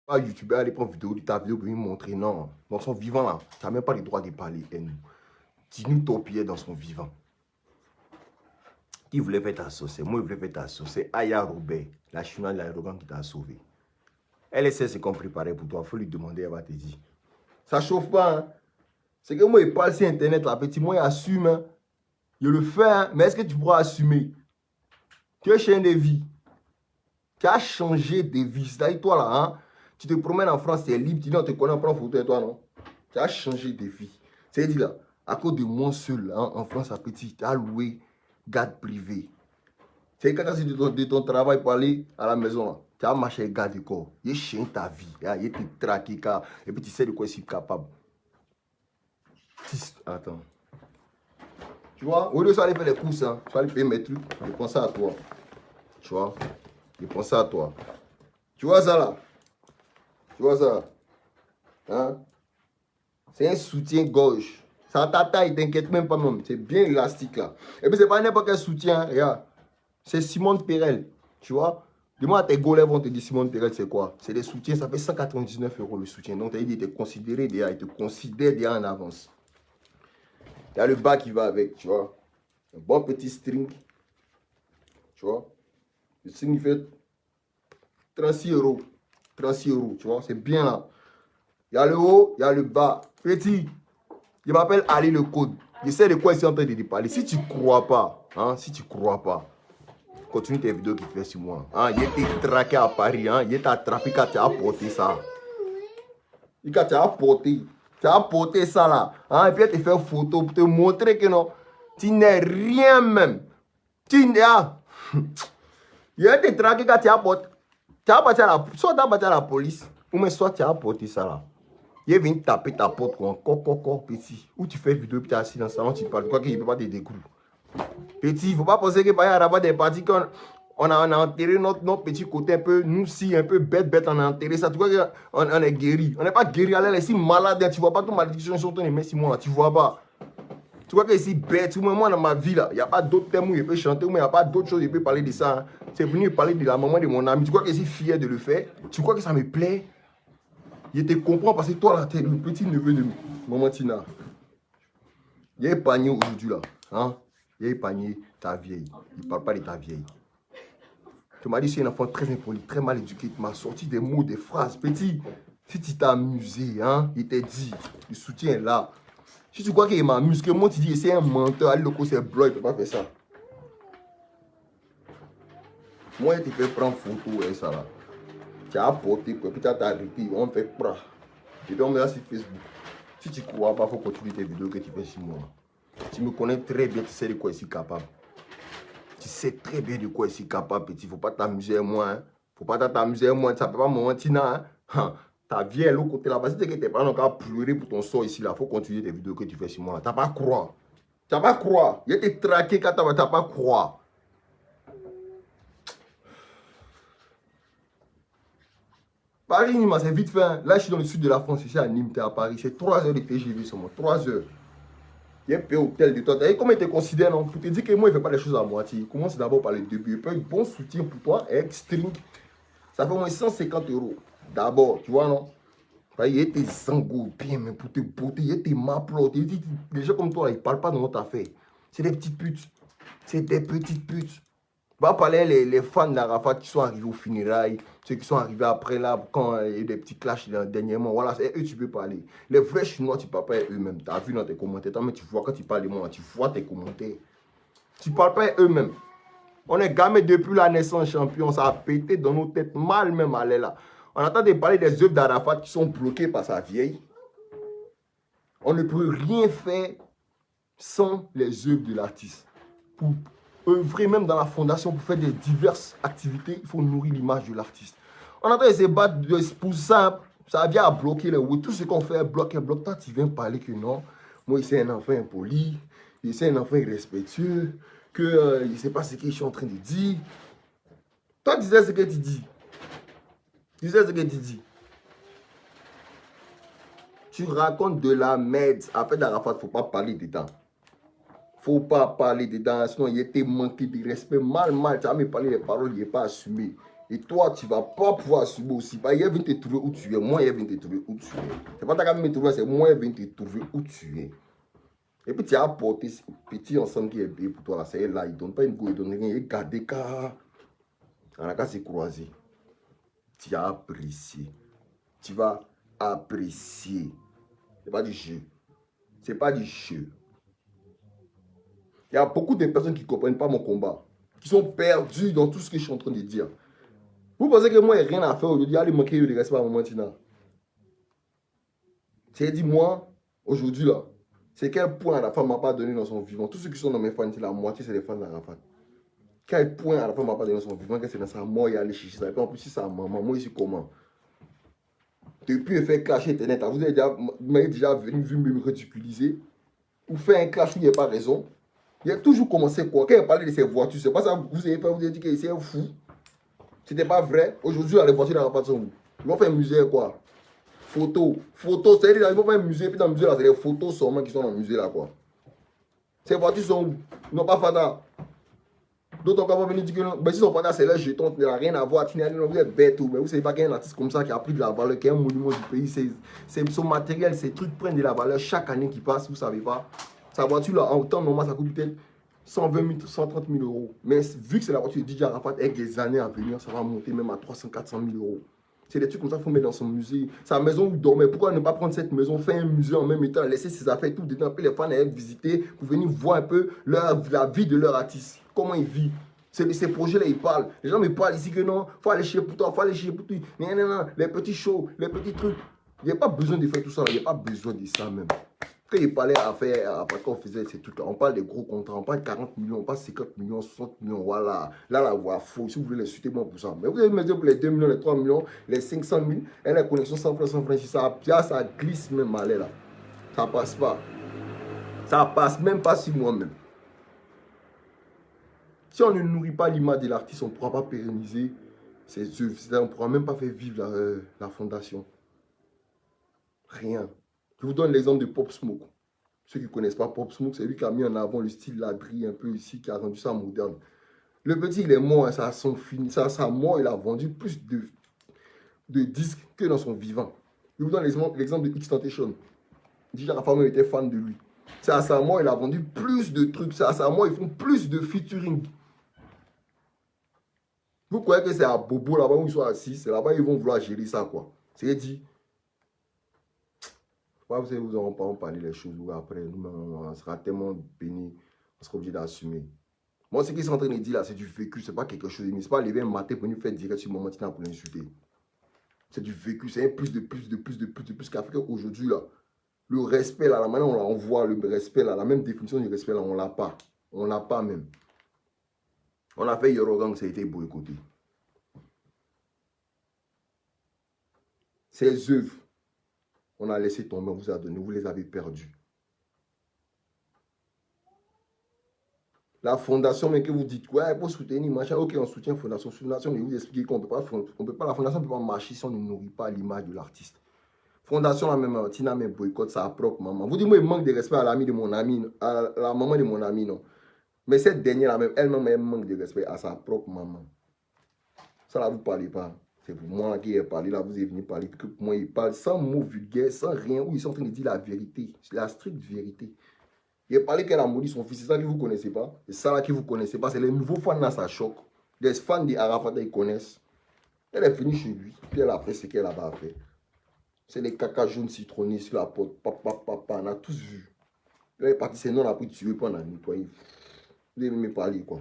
Pas YouTuber, aller prendre vidéo de ta vidéo pour lui montrer. Non. Dans son vivant, là, tu n'as même pas le droit de parler. Dis-nous ton pied dans son vivant. Qui voulait faire ta sauce? C'est moi qui voulais faire ta sauce. C'est Aya Robert, la chinoise de l'aéroport qui t'a sauvé. Elle sait ce qu'on préparait pour toi. Il faut lui demander, elle va te dire. Ça chauffe pas. Hein? C'est que moi, il parle sur Internet, là, petit. Moi, il assume. Hein? Je le fais, hein? Mais est-ce que tu pourras assumer? Tu es chien de vie. Tu as changé de vie. C'est-à-dire, toi, là, hein? Tu te promènes en France, tu es libre. Tu dis, on te connaît, on prend photo de toi, non? Tu as changé de vie. C'est-à-dire, là, à cause de moi seul, hein, en France, à petit, tu as loué garde privé. C'est quand tu as de ton travail pour aller à la maison, là. Tu as marché avec garde de corps. Il chien ta vie. Il est traqué, et puis tu sais de quoi il est capable. Attends. Tu vois, au lieu de aller faire les courses, hein, tu vas aller payer mes trucs, je pense à toi. Tu vois, je pense à toi. Tu vois ça là? Tu vois ça? Hein? C'est un soutien-gorge. Ça ta taille, t'inquiète même pas même. C'est bien élastique là. Et puis c'est pas n'importe quel soutien, regarde. C'est Simone Perel. Tu vois? Dis-moi à tes golets vont te dire Simone Perel c'est quoi? C'est des soutiens, ça fait 199 € le soutien. Donc il te considéré déjà, il te considère déjà en avance. Il y a le bas qui va avec, tu vois. Un bon petit string. Tu vois. Le string il fait 36 €. 36 €, tu vois. C'est bien là. Il y a le haut, il y a le bas. Petit, je m'appelle Ali le Code. Je sais de quoi je suis en train de te parler. Si tu ne crois pas, hein, si tu crois pas, continue tes vidéos qui fait sur moi. Hein, il était traqué à Paris, hein, il était attrapé quand tu as apporté ça. Et quand tu as apporté ça là, hein, et puis elle te fait une photo pour te montrer que non, tu n'es rien même. Tu n'es pas. Il a été traqué quand tu as apporté. Tu as apporté soit tu as apporté à la police, ou même soit tu as apporté ça là. Il est venu taper ta porte comme un petit. Ou tu fais vidéo, puis tu es assis dans le salon, tu parles. Tu crois qu'il ne peut pas te découvrir. Petit, il ne faut pas penser que par exemple, des parties qu'on on a enterré notre petit côté un peu, nous si un peu bête, on a enterré ça. Tu crois qu'on est guéri. On n'est pas guéri, elle est si malade, tu ne vois pas toute malédiction sur ton aimé, Simon, tu ne vois pas. Tu vois que c'est bête, moi dans ma vie là, il n'y a pas d'autres thèmes où je peux chanter, mais il n'y a pas d'autres choses où je peux parler de ça. Hein. C'est venu parler de la maman de mon ami. Tu crois que je suis fier de le faire? Tu crois que ça me plaît? Je te comprends parce que toi là, tu es le petit neveu de maman Tina. Il a épargné aujourd'hui là. Hein? Il a épargné ta vieille. Il ne parle pas de ta vieille. Tu m'as dit c'est un enfant très impoli, très mal éduqué. Tu m'as sorti des mots, des phrases. Petit, si tu t'es amusé, hein, il t'a dit, le soutien est là. Si tu crois qu'il m'amuse, que moi tu dis c'est un menteur, allez le coup c'est blanc, il ne peut pas faire ça. Moi je te fais prendre photo et ça là. Tu as apporté, puis tu as arrêté, on fait pra. Et puis on met ça sur Facebook. Si tu ne crois pas, il faut continuer tes vidéos que tu fais sur moi. Tu me connais très bien, tu sais de quoi je suis capable. Tu sais très bien de quoi je suis capable, petit. Il ne faut pas t'amuser à moi. Hein. Faut pas t'amuser à moi. Ça ne peut pas me mentir. Hein. Ta vie est l'autre côté là-bas. Si tu n'es pas encore pleurer pour ton sort ici, il faut continuer tes vidéos que tu fais sur moi. Tu n'as pas à croire. Tu n'as pas à croire. Il était traqué quand tu n'as pas à croire. Paris, Nîmes, c'est vite fait. Hein. Là, je suis dans le sud de la France. Ici à Nîmes, tu es à Paris. C'est 3 heures de TGV seulement. 3 heures. Il y a un pays hôtel de toi. Et comment il te considère, non? Pour te dire que moi, il ne fait pas les choses à moitié. Il commence d'abord par le début. Il peut un bon soutien pour toi. Et string. Ça fait au moins 150 € d'abord, tu vois, non? Il y a des zangots bien, mais pour te beauté, il y a des maplots. Les gens comme toi, là, ils ne parlent pas de notre affaire. C'est des petites putes. C'est des petites putes. Va parler les fans d'Arafat qui sont arrivés au funérailles, ceux qui sont arrivés après là, quand il y a eu des petits clashs dernièrement. Voilà, c'est eux tu peux parler. Les vrais Chinois, tu ne parles pas eux-mêmes. Tu as vu dans tes commentaires. Mais tu vois quand tu parles de moi, tu vois tes commentaires. Tu ne parles pas eux-mêmes. On est gamés depuis la naissance champion. Ça a pété dans nos têtes mal même aller là. On attend de parler des œuvres d'Arafat qui sont bloquées par sa vieille. On ne peut rien faire sans les œuvres de l'artiste. Pour œuvrer même dans la fondation, pour faire des diverses activités, il faut nourrir l'image de l'artiste. On attend de se battre pour ça. Ça vient à bloquer les oui. Tout ce qu'on fait bloque. Toi, tu viens parler que non. Moi, c'est un enfant impoli. C'est un enfant irrespectueux. Que je ne sais pas ce que je suis en train de dire. Toi, tu disais ce que tu dis. Tu sais ce que tu dis. Tu racontes de la merde. Après d'Arafat, il ne faut pas parler dedans. Il ne faut pas parler dedans. Sinon, il était manqué de respect. Mal. Tu as même parlé des paroles, il n'est pas assumé. Et toi, tu ne vas pas pouvoir assumer aussi. Parce qu'il vient te trouver où tu es. Moi, il vient te trouver où tu es. C'est pas ta qu'à me trouver, c'est moi, il vient te trouver où tu es. Et puis, tu as apporté ce petit ensemble qui est bien pour toi. Là, c'est là, il ne donne pas une go, il ne donne rien. Il garde des cas. On a qu'à se croiser. Tu as apprécié. Tu vas apprécier. C'est pas du jeu. C'est pas du jeu. Il y a beaucoup de personnes qui ne comprennent pas mon combat. Qui sont perdus dans tout ce que je suis en train de dire. Vous pensez que moi, il n'y a rien à faire aujourd'hui? Allez manquer de respect à mon Tina. J'ai dit, moi, aujourd'hui, là, c'est quel point la femme m'a pas donné dans son vivant. Tous ceux qui sont dans mes fans, c'est la moitié, c'est les fans d'Arafat. Quel point la femme m'a pas donné dans son vivant, que c'est dans sa mort, il a allé chercher ça. Et puis en plus, c'est sa maman. Moi, ici, comment? Depuis le fait clasher Internet, vous m'avez déjà venu me ridiculiser. Ou faire un clash où il n'y a pas raison. Il a toujours commencé quoi? Quand il a parlé de ses voitures, c'est pas ça vous avez fait, vous avez dit que c'est un fou. C'était pas vrai. Aujourd'hui, les voitures d'Arafat sont où? Ils vont faire un musée quoi? Photos. Photos, c'est-à-dire ils vont faire un musée, puis dans le musée là, c'est les photos seulement qui sont dans le musée là quoi. Ces voitures sont où? Ils n'ont pas Fada. D'autres encore vont venir dire que non, mais si son Fada c'est leur jeton, il n'a rien à voir, vous êtes bête, mais vous savez pas qu'il y a un artiste comme ça qui a pris de la valeur, qui est un monument du pays, son matériel, ses trucs prennent de la valeur chaque année qui passe, vous savez pas. Sa voiture là, en temps normal, ça coûte peut-être 120 000, 130 000 euros. Mais vu que c'est la voiture de DJ Arafat, avec des années à venir, ça va monter même à 300, 400 000 euros. C'est des trucs comme ça qu'il faut mettre dans son musée. Sa maison où il dormait, pourquoi ne pas prendre cette maison, faire un musée en même temps, laisser ses affaires tout dedans, puis les fans allaient visiter pour venir voir un peu la vie de leur artiste, comment il vit. Ces projets-là, ils parlent. Les gens me parlent ici que non, il faut aller chez pour toi, il faut aller chez pour toi. Non, non, non, les petits shows, les petits trucs. Il n'y a pas besoin de faire tout ça, il n'y a pas besoin de ça même. Quand il parlait à faire, quand on faisait ces trucs-là, on parle des gros contrats, on parle de 40 millions, on parle de 50 millions, 60 millions, voilà. Là, la voix faux, si vous voulez les suiter, moi pour ça. Mais vous allez me dire pour les 2 millions, les 3 millions, les 500 000, et la connexion sans francs, ça glisse même mal là. Ça passe pas. Ça passe même pas 6 mois même. Si on ne nourrit pas l'image de l'artiste, on ne pourra pas pérenniser ses œuvres. On ne pourra même pas faire vivre la fondation. Rien. Je vous donne l'exemple de Pop Smoke. Ceux qui ne connaissent pas Pop Smoke, c'est lui qui a mis en avant le style ladri un peu ici, qui a rendu ça moderne. Le petit, il est mort, hein, ça a son fini. Ça, sa mort, il a vendu plus de disques que dans son vivant. Je vous donne l'exemple de X-Tentation. DJ Rafameux était fan de lui. C'est à sa mort, il a vendu plus de trucs. C'est à sa mort, ils font plus de featuring. Vous croyez que c'est à Bobo là-bas où ils sont assis, c'est là-bas ils vont vouloir gérer ça quoi. C'est dit. Vous savez, vous n'aurez pas parlé les choses après, nous, on sera tellement bénis, on sera obligé d'assumer. Moi, ce qu'ils sont en train de dire là, c'est du vécu, c'est pas quelque chose. Ce n'est pas lever un matin pour nous faire direct sur mon matin pour l'insulter. C'est du vécu, c'est un plus qu'Afrique aujourd'hui là. Le respect là, la manière dont on voit le respect là, la même définition du respect là, on l'a pas. On l'a pas même. On a fait Yorogang, ça a été boycotté. Ces œuvres, on a laissé tomber, on vous a donné, vous les avez perdues. La fondation, mais que vous dites, ouais, pour soutenir, machin, ok, on soutient la fondation, mais vous expliquez qu'on ne peut pas, la fondation ne peut pas marcher si on ne nourrit pas l'image de l'artiste. Fondation, la même, Tina, même boycott sa propre maman. Vous dites, moi, il manque de respect à l'ami de mon ami, à la maman de mon ami, non. Mais cette dernière, elle-même, elle manque de respect à sa propre maman. Ça, là, vous ne parlez pas. C'est pour moi qui ai parlé, là, vous êtes venu parler, que pour moi, il parle sans mots vulgaires, sans rien, où ils sont en train de dire la vérité, la stricte vérité. Il a parlé qu'elle a maudit son fils, c'est ça que vous ne connaissez pas. C'est ça là que vous ne connaissez pas, c'est les nouveaux fans là, ça choque. Les fans d'Arafat, ils connaissent. Elle est venue chez lui, puis elle a fait ce qu'elle a fait. C'est les caca jaunes citronnés sur la porte, papa, on a tous vu. Elle est partie, c'est non, on a pris tuer, puis on a nettoyé. Vous devez me parler, quoi.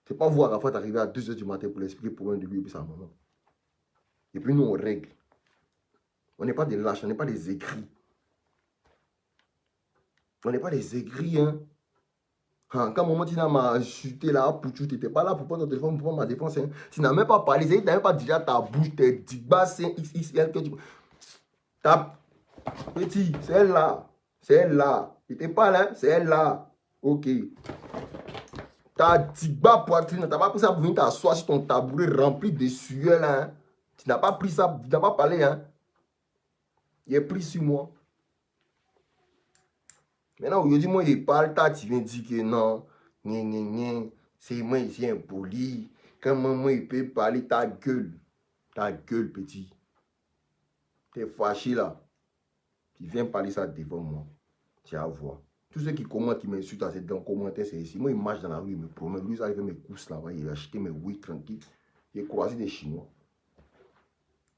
C'est pas voir Arafat arriver à 2 h du matin pour l'expliquer pour un de lui et puis sa maman. Et puis nous, on règle. On n'est pas des lâches, on n'est pas des aigris. On n'est pas des aigris, hein. Quand maman Tina m'a insulté là, pour tu n'étais pas là pour prendre ton téléphone pour prendre ma défense. Hein. Tu n'as même pas parlé, tu n'as même pas déjà ta bouche, tes digba, c'est XXL que tu. Ta petit, c'est elle là. C'est elle là. Tu n'étais pas là, c'est elle là. Ok. Ta digba poitrine, tu n'as pas pris ça pour venir t'asseoir sur ton tabouret rempli de sueur là. Hein. Tu n'as pas pris ça, tu n'as pas parlé. Hein. Il est pris sur moi. Maintenant, aujourd'hui, moi, il parle, tu viens dire que non, c'est moi ici impoli. Quand maman il peut parler, ta gueule, petit. T'es fâché là. Tu viens parler ça devant moi. Tu vas voir. Tous ceux qui commentent, qui m'insultent à dans les commentaires, c'est ici. Moi, il marche dans la rue, il me promène. Lui, il arrive mes courses là-bas, il a acheté mes oui tranquille. Il a croisé des Chinois.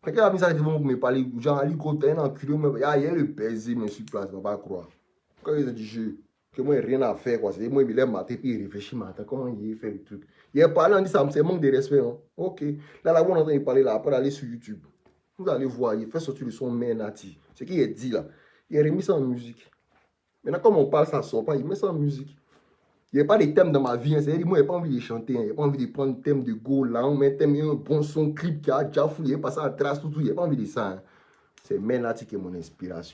Quand il a mis ça devant me parler, genre, Ali Côté, un enculé, il y a le baiser, mais sur place, il ne va pas croire. Quand il a dit, que moi, il n'y a rien à faire, quoi. C'est moi, il me lève matin, puis il réfléchit matin, comment il fait le truc. Il a parlé, on dit ça, c'est manque de respect. Hein. Ok. Là, on entend parler là, après aller sur YouTube. Vous allez voir, il fait sortir le son mère nati. Ce qu'il a dit là, il a remis ça en musique. Maintenant, comme on parle, ça ne sort pas, il met ça en musique. Il n'y a pas de thème dans ma vie. Hein. C'est-à-dire, moi, il n'y a pas envie de chanter. Hein. Il n'y a pas envie de prendre le thème de Go là. On met un thème, un bon son, clip qui a déjà fouillé, passé à trace, tout. Il n'y a pas envie de ça. Hein. C'est mère nati qui est mon inspiration.